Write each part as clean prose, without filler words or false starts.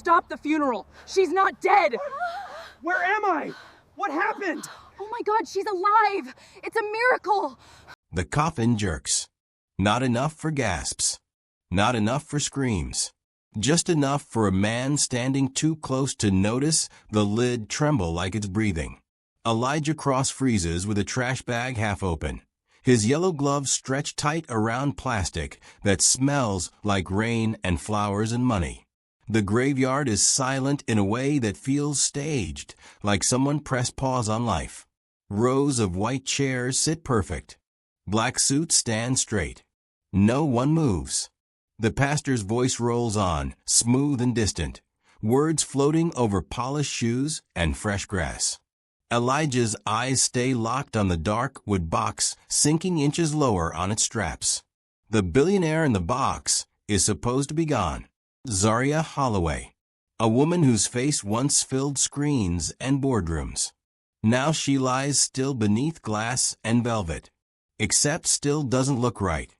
stop the funeral. She's not dead. Where am I? What happened? Oh my God, she's alive. It's a miracle. The coffin jerks. Not enough for gasps. Not enough for screams. Just enough for a man standing too close to notice the lid tremble like it's breathing. Elijah Cross freezes with a trash bag half open. His yellow gloves stretched tight around plastic that smells like rain and flowers and money. The graveyard is silent in a way that feels staged, like someone pressed pause on life. Rows of white chairs sit perfect. Black suits stand straight. No one moves. The pastor's voice rolls on, smooth and distant, words floating over polished shoes and fresh grass. Elijah's eyes stay locked on the dark wood box sinking inches lower on its straps. The billionaire in the box is supposed to be gone. Zaria Holloway, a woman whose face once filled screens and boardrooms. Now she lies still beneath glass and velvet. Except still doesn't look right.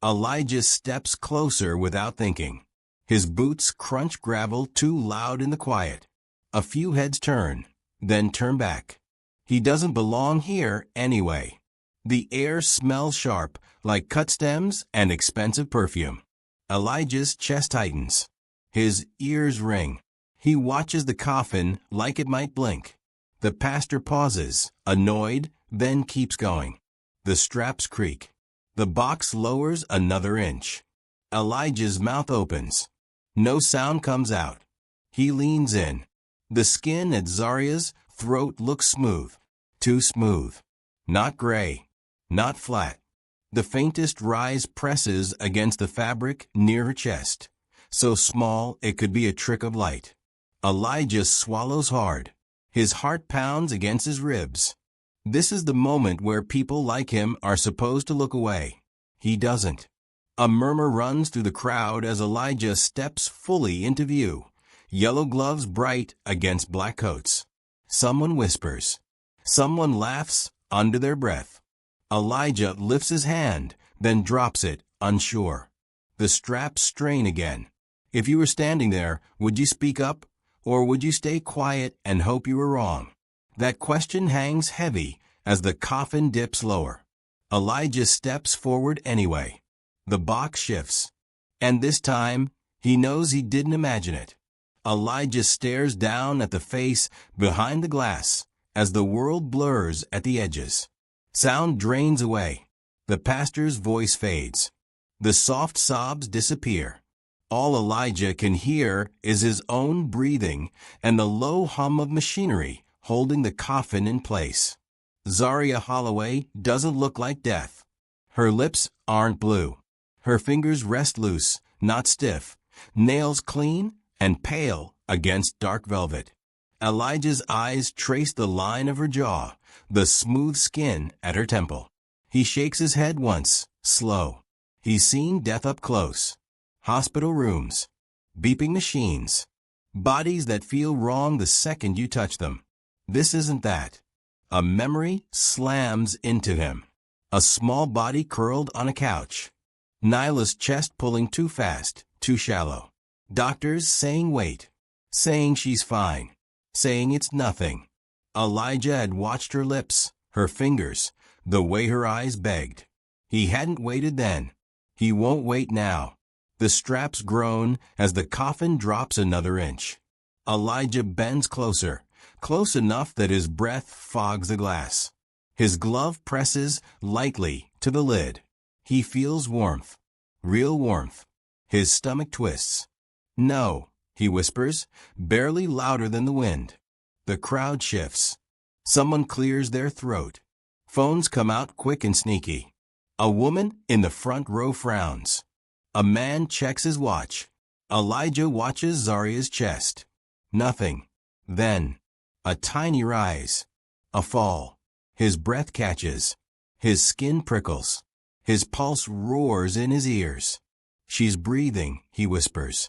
Elijah steps closer without thinking. His boots crunch gravel too loud in the quiet. A few heads turn, then turn back. He doesn't belong here anyway. The air smells sharp, like cut stems and expensive perfume. Elijah's chest tightens. His ears ring. He watches the coffin like it might blink. The pastor pauses, annoyed, then keeps going. The straps creak. The box lowers another inch. Elijah's mouth opens. No sound comes out. He leans in. The skin at Zaria's throat looks smooth. Too smooth. Not gray. Not flat. The faintest rise presses against the fabric near her chest. So small it could be a trick of light. Elijah swallows hard. His heart pounds against his ribs. This is the moment where people like him are supposed to look away. He doesn't. A murmur runs through the crowd as Elijah steps fully into view, yellow gloves bright against black coats. Someone whispers. Someone laughs under their breath. Elijah lifts his hand, then drops it, unsure. The straps strain again. If you were standing there, would you speak up, or would you stay quiet and hope you were wrong? That question hangs heavy as the coffin dips lower. Elijah steps forward anyway. The box shifts. And this time, he knows he didn't imagine it. Elijah stares down at the face behind the glass as the world blurs at the edges. Sound drains away. The pastor's voice fades. The soft sobs disappear. All Elijah can hear is his own breathing and the low hum of machinery holding the coffin in place. Zaria Holloway doesn't look like death. Her lips aren't blue. Her fingers rest loose, not stiff, nails clean and pale against dark velvet. Elijah's eyes trace the line of her jaw, the smooth skin at her temple. He shakes his head once, slow. He's seen death up close. Hospital rooms, beeping machines, bodies that feel wrong the second you touch them. This isn't that. A memory slams into him. A small body curled on a couch. Nyla's chest pulling too fast, too shallow. Doctors saying wait, saying she's fine, saying it's nothing. Elijah had watched her lips, her fingers, the way her eyes begged. He hadn't waited then. He won't wait now. The straps groan as the coffin drops another inch. Elijah bends closer, close enough that his breath fogs the glass. His glove presses lightly to the lid. He feels warmth, real warmth. His stomach twists. No, he whispers, barely louder than the wind. The crowd shifts. Someone clears their throat. Phones come out quick and sneaky. A woman in the front row frowns. A man checks his watch. Elijah watches Zaria's chest. Nothing. Then, a tiny rise. A fall. His breath catches. His skin prickles. His pulse roars in his ears. She's breathing, he whispers.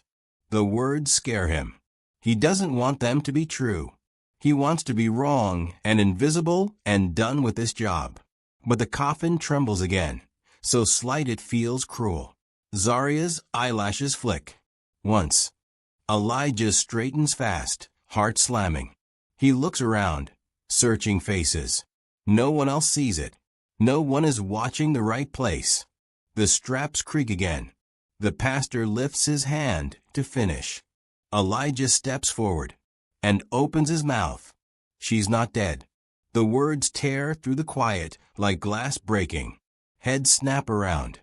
The words scare him. He doesn't want them to be true. He wants to be wrong and invisible and done with this job. But the coffin trembles again, so slight it feels cruel. Zaria's eyelashes flick. Once. Elijah straightens fast, heart slamming. He looks around, searching faces. No one else sees it. No one is watching the right place. The straps creak again. The pastor lifts his hand to finish. Elijah steps forward and opens his mouth. She's not dead. The words tear through the quiet like glass breaking. Heads snap around.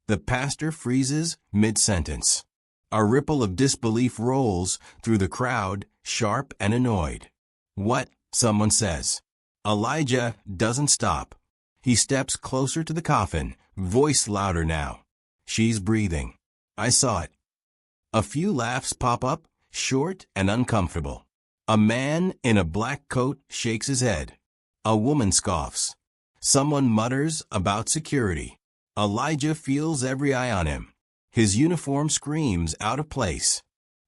The pastor freezes mid-sentence. A ripple of disbelief rolls through the crowd, sharp and annoyed. "What?" someone says. Elijah doesn't stop. He steps closer to the coffin, voice louder now. "She's breathing. I saw it." A few laughs pop up, short and uncomfortable. A man in a black coat shakes his head. A woman scoffs. Someone mutters about security. Elijah feels every eye on him. His uniform screams out of place.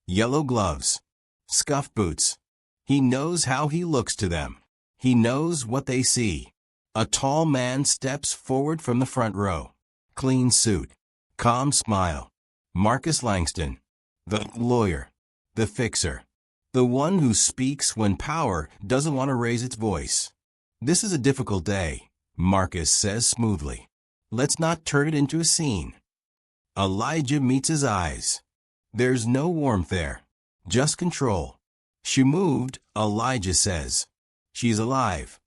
Yellow gloves. Scuffed boots. He knows how he looks to them. He knows what they see. A tall man steps forward from the front row. Clean suit. Calm smile. Marcus Langston. The lawyer. The fixer. The one who speaks when power doesn't want to raise its voice. "This is a difficult day," Marcus says smoothly. "Let's not turn it into a scene." Elijah meets his eyes. There's no warmth there, just control. "She moved," Elijah says. "She's alive."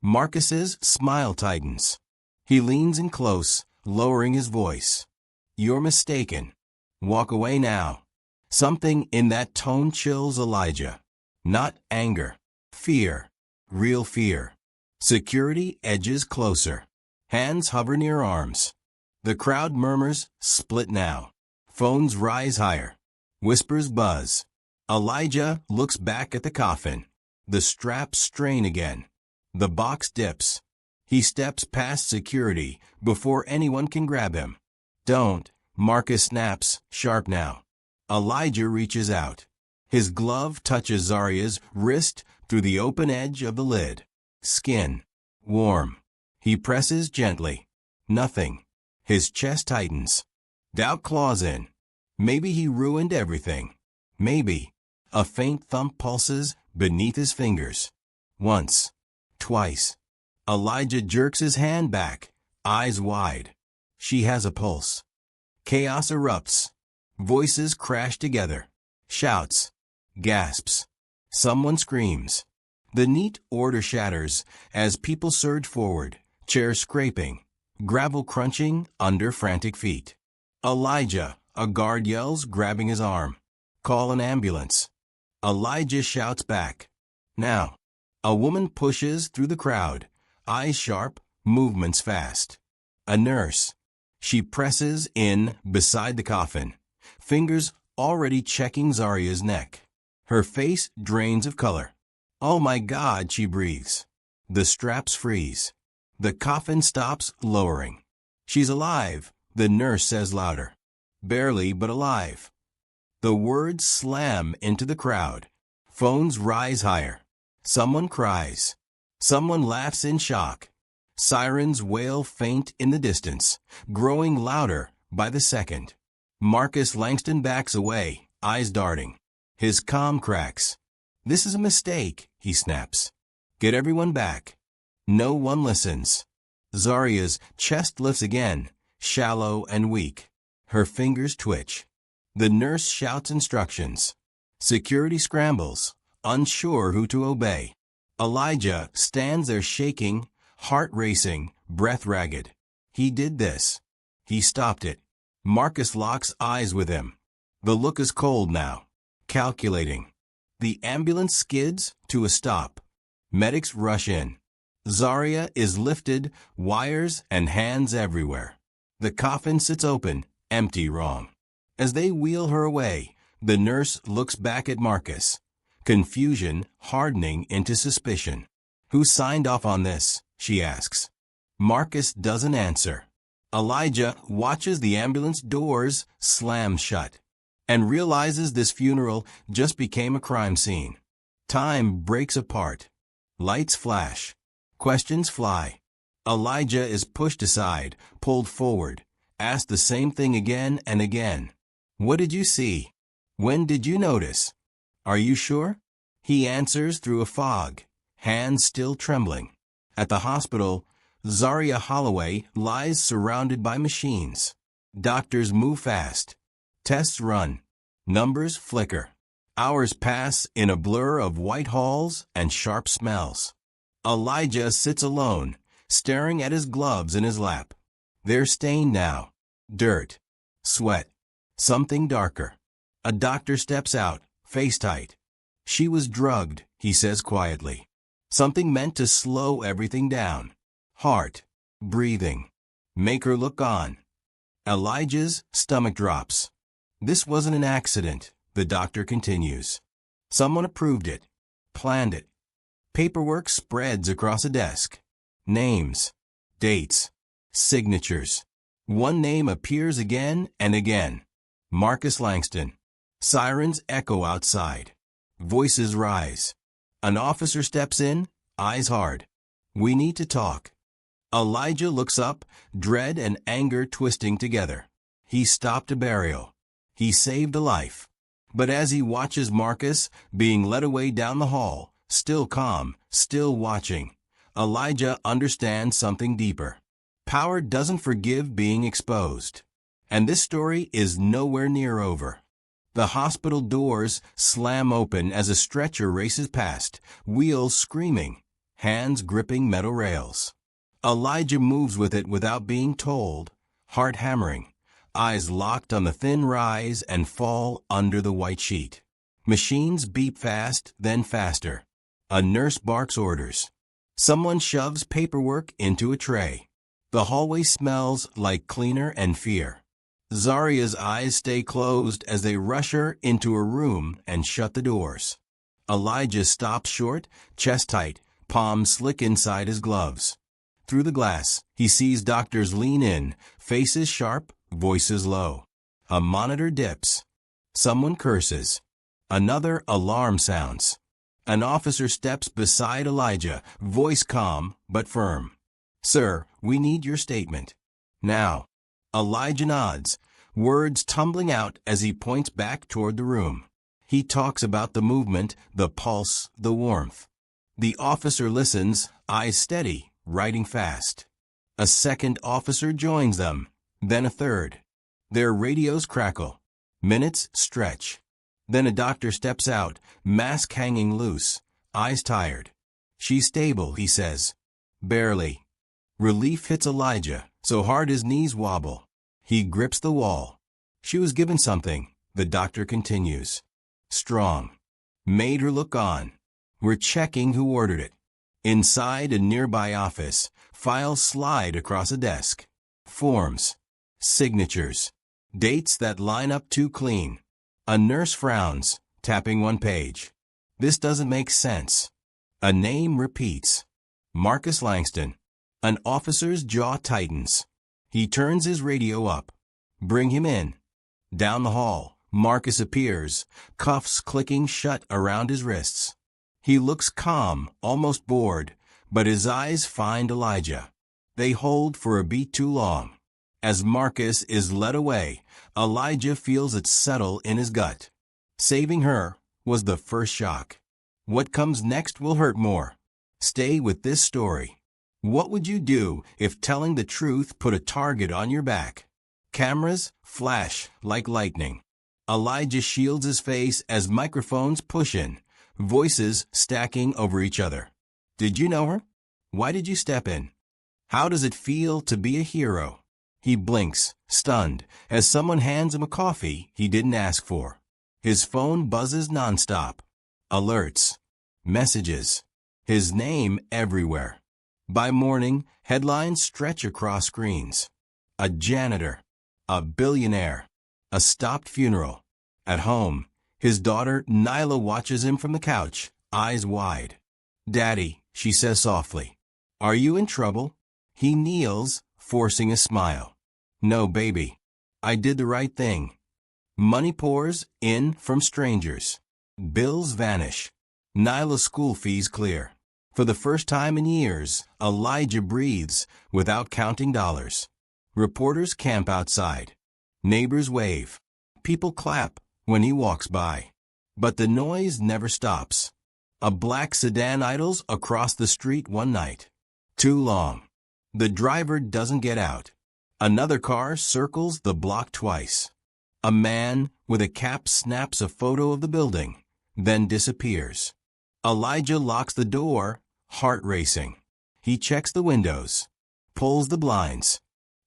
Marcus's smile tightens. He leans in close, lowering his voice. "You're mistaken. Walk away now." Something in that tone chills Elijah. Not anger. Fear. Real fear. Security edges closer. Hands hover near arms. The crowd murmurs, "Split now." Phones rise higher. Whispers buzz. Elijah looks back at the coffin. The straps strain again. The box dips. He steps past security before anyone can grab him. "Don't," Marcus snaps, sharp now. Elijah reaches out. His glove touches Zaria's wrist through the open edge of the lid. Skin. Warm. He presses gently. Nothing. His chest tightens. Doubt claws in. Maybe he ruined everything. Maybe. A faint thump pulses beneath his fingers. Once. Twice. Elijah jerks his hand back, eyes wide. She has a pulse. Chaos erupts. Voices crash together. Shouts. Gasps. Someone screams. The neat order shatters as people surge forward, chairs scraping, gravel crunching under frantic feet. "Elijah," a guard yells, grabbing his arm. "Call an ambulance." Elijah shouts back. "Now." A woman pushes through the crowd, eyes sharp, movements fast. A nurse. She presses in beside the coffin, fingers already checking Zaria's neck. Her face drains of color. "Oh my God," she breathes. The straps freeze. The coffin stops lowering. "She's alive," the nurse says louder. "Barely, but alive." The words slam into the crowd. Phones rise higher. Someone cries. Someone laughs in shock. Sirens wail faint in the distance, growing louder by the second. Marcus Langston backs away, eyes darting. His calm cracks. "This is a mistake," he snaps. "Get everyone back." No one listens. Zaria's chest lifts again, shallow and weak. Her fingers twitch. The nurse shouts instructions. Security scrambles, unsure who to obey. Elijah stands there shaking, heart racing, breath ragged. He did this. He stopped it. Marcus locks eyes with him. The look is cold now, calculating. The ambulance skids to a stop. Medics rush in. Zaria is lifted, wires and hands everywhere. The coffin sits open, empty wrong. As they wheel her away, the nurse looks back at Marcus. Confusion hardening into suspicion. "Who signed off on this?" she asks. Marcus doesn't answer. Elijah watches the ambulance doors slam shut and realizes this funeral just became a crime scene. Time breaks apart. Lights flash. Questions fly. Elijah is pushed aside, pulled forward, asked the same thing again and again. "What did you see?" When did you notice? Are you sure? He answers through a fog, hands still trembling. At the hospital, Zaria Holloway lies surrounded by machines. Doctors move fast. Tests run. Numbers flicker. Hours pass in a blur of white halls and sharp smells. Elijah sits alone, staring at his gloves in his lap. They're stained now. Dirt. Sweat. Something darker. A doctor steps out, face tight. She was drugged, he says quietly. Something meant to slow everything down. Heart. Breathing. Make her look on. Elijah's stomach drops. This wasn't an accident, the doctor continues. Someone approved it. Planned it. Paperwork spreads across a desk. Names. Dates. Signatures. One name appears again and again. Marcus Langston. Sirens echo outside. Voices rise. An officer steps in, eyes hard. We need to talk. Elijah looks up, dread and anger twisting together. He stopped a burial. He saved a life. But as he watches Marcus being led away down the hall, still calm, still watching, Elijah understands something deeper. Power doesn't forgive being exposed. And this story is nowhere near over. The hospital doors slam open as a stretcher races past, wheels screaming, hands gripping metal rails. Elijah moves with it without being told, heart hammering, eyes locked on the thin rise and fall under the white sheet. Machines beep fast, then faster. A nurse barks orders. Someone shoves paperwork into a tray. The hallway smells like cleaner and fear. Zaria's eyes stay closed as they rush her into a room and shut the doors. Elijah stops short, chest tight, palms slick inside his gloves. Through the glass, he sees doctors lean in, faces sharp, voices low. A monitor dips. Someone curses. Another alarm sounds. An officer steps beside Elijah, voice calm but firm. Sir, we need your statement. Now. Elijah nods, words tumbling out as he points back toward the room. He talks about the movement, the pulse, the warmth. The officer listens, eyes steady, writing fast. A second officer joins them, then a third. Their radios crackle. Minutes stretch. Then a doctor steps out, mask hanging loose, eyes tired. She's stable, he says. Barely. Relief hits Elijah, so hard his knees wobble. He grips the wall. She was given something, the doctor continues. Strong. Made her look on. We're checking who ordered it. Inside a nearby office, files slide across a desk. Forms. Signatures. Dates that line up too clean. A nurse frowns, tapping one page. This doesn't make sense. A name repeats. Marcus Langston. An officer's jaw tightens. He turns his radio up. Bring him in. Down the hall, Marcus appears, cuffs clicking shut around his wrists. He looks calm, almost bored, but his eyes find Elijah. They hold for a beat too long. As Marcus is led away, Elijah feels it settle in his gut. Saving her was the first shock. What comes next will hurt more. Stay with this story. What would you do if telling the truth put a target on your back? Cameras flash like lightning. Elijah shields his face as microphones push in, voices stacking over each other. Did you know her? Why did you step in? How does it feel to be a hero? He blinks, stunned, as someone hands him a coffee he didn't ask for. His phone buzzes nonstop. Alerts. Messages. His name everywhere. By morning, headlines stretch across screens. A janitor. A billionaire. A stopped funeral. At home, his daughter Nyla watches him from the couch, eyes wide. Daddy, she says softly. Are you in trouble? He kneels, forcing a smile. No, baby. I did the right thing. Money pours in from strangers. Bills vanish. Nyla's school fees clear. For the first time in years, Elijah breathes without counting dollars. Reporters camp outside. Neighbors wave. People clap, when he walks by. But the noise never stops. A black sedan idles across the street one night. Too long. The driver doesn't get out. Another car circles the block twice. A man with a cap snaps a photo of the building, then disappears. Elijah locks the door, heart racing. He checks the windows, pulls the blinds.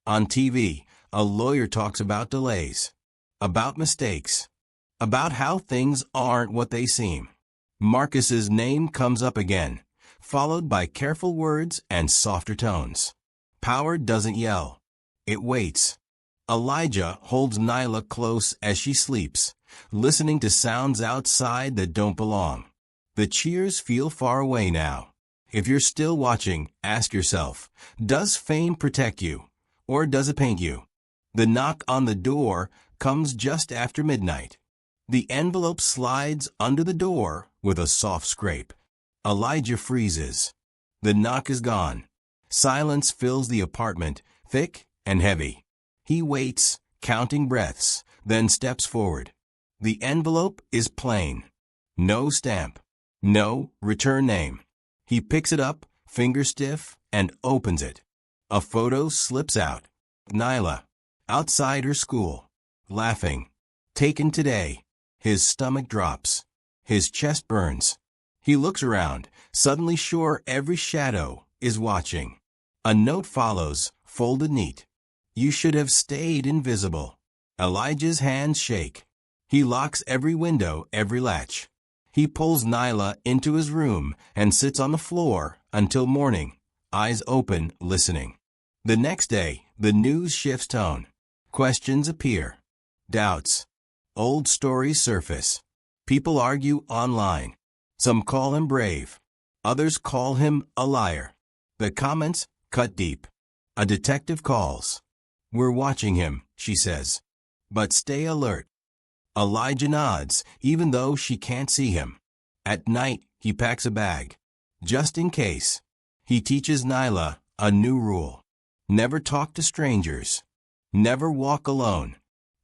On TV, a lawyer talks about delays, about mistakes, about how things aren't what they seem. Marcus's name comes up again, followed by careful words and softer tones. Power doesn't yell. It waits. Elijah holds Nyla close as she sleeps, listening to sounds outside that don't belong. The cheers feel far away now. If you're still watching, ask yourself, does fame protect you, or does it paint you? The knock on the door comes just after midnight. The envelope slides under the door with a soft scrape. Elijah freezes. The knock is gone. Silence fills the apartment, thick and heavy. He waits, counting breaths, then steps forward. The envelope is plain. No stamp. No return name. He picks it up, finger stiff, and opens it. A photo slips out. Nyla, outside her school, laughing. Taken today. His stomach drops. His chest burns. He looks around, suddenly sure every shadow is watching. A note follows, folded neat. You should have stayed invisible. Elijah's hands shake. He locks every window, every latch. He pulls Nyla into his room and sits on the floor until morning, eyes open, listening. The next day, the news shifts tone. Questions appear. Doubts. Old stories surface. People argue online. Some call him brave. Others call him a liar. The comments cut deep. A detective calls. We're watching him, she says. But stay alert. Elijah nods, even though she can't see him. At night, he packs a bag. Just in case. He teaches Nyla a new rule. Never talk to strangers. Never walk alone.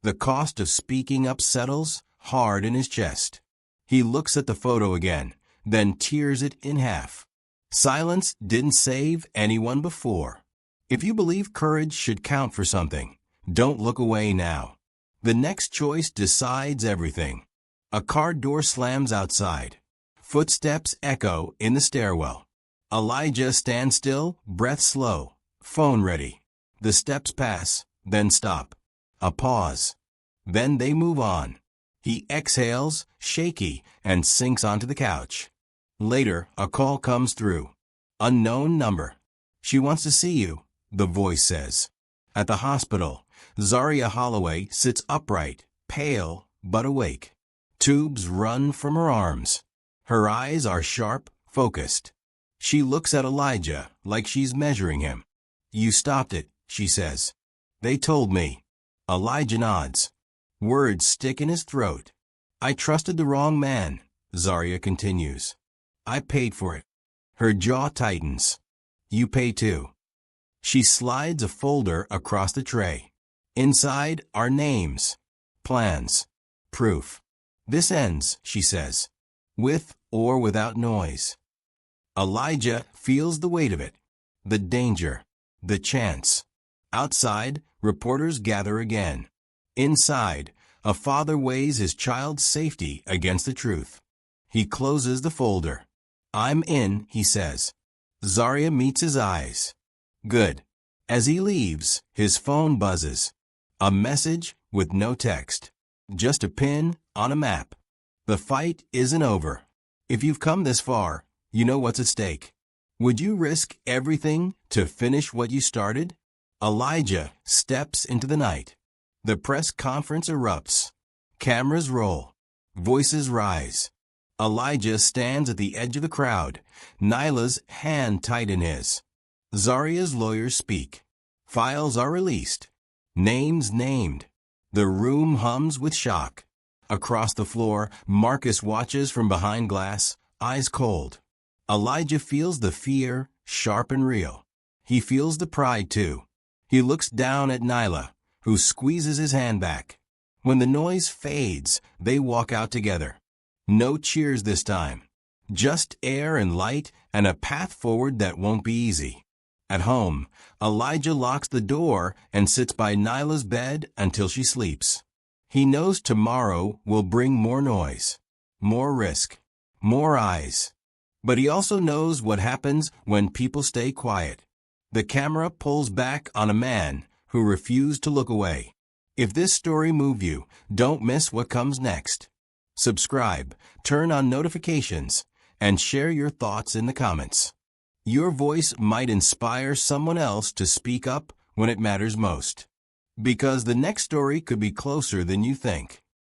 The cost of speaking up settles hard in his chest. He looks at the photo again, then tears it in half. Silence didn't save anyone before. If you believe courage should count for something, don't look away now. The next choice decides everything. A car door slams outside. Footsteps echo in the stairwell. Elijah stands still, breath slow, phone ready. The steps pass, then stop. A pause. Then they move on. He exhales, shaky, and sinks onto the couch. Later, a call comes through. Unknown number. She wants to see you, the voice says. At the hospital, Zaria Holloway sits upright, pale but awake. Tubes run from her arms. Her eyes are sharp, focused. She looks at Elijah like she's measuring him. You stopped it, she says. They told me. Elijah nods. Words stick in his throat. I trusted the wrong man, Zaria continues. I paid for it. Her jaw tightens. You pay too. She slides a folder across the tray. Inside are names, plans, proof. This ends, she says, with or without noise. Elijah feels the weight of it, the danger, the chance. Outside, reporters gather again. Inside, a father weighs his child's safety against the truth. He closes the folder. I'm in, he says. Zaria meets his eyes. Good. As he leaves, his phone buzzes. A message with no text. Just a pin on a map. The fight isn't over. If you've come this far, you know what's at stake. Would you risk everything to finish what you started? Elijah steps into the night. The press conference erupts. Cameras roll. Voices rise. Elijah stands at the edge of the crowd, Nyla's hand tight in his. Zaria's lawyers speak. Files are released. Names named. The room hums with shock. Across the floor, Marcus watches from behind glass, eyes cold. Elijah feels the fear, sharp and real. He feels the pride, too. He looks down at Nyla, who squeezes his hand back. When the noise fades, they walk out together. No cheers this time. Just air and light and a path forward that won't be easy. At home, Elijah locks the door and sits by Nyla's bed until she sleeps. He knows tomorrow will bring more noise, more risk, more eyes. But he also knows what happens when people stay quiet. The camera pulls back on a man who refused to look away. If this story moved you, don't miss what comes next. Subscribe, turn on notifications, and share your thoughts in the comments. Your voice might inspire someone else to speak up when it matters most. Because the next story could be closer than you think.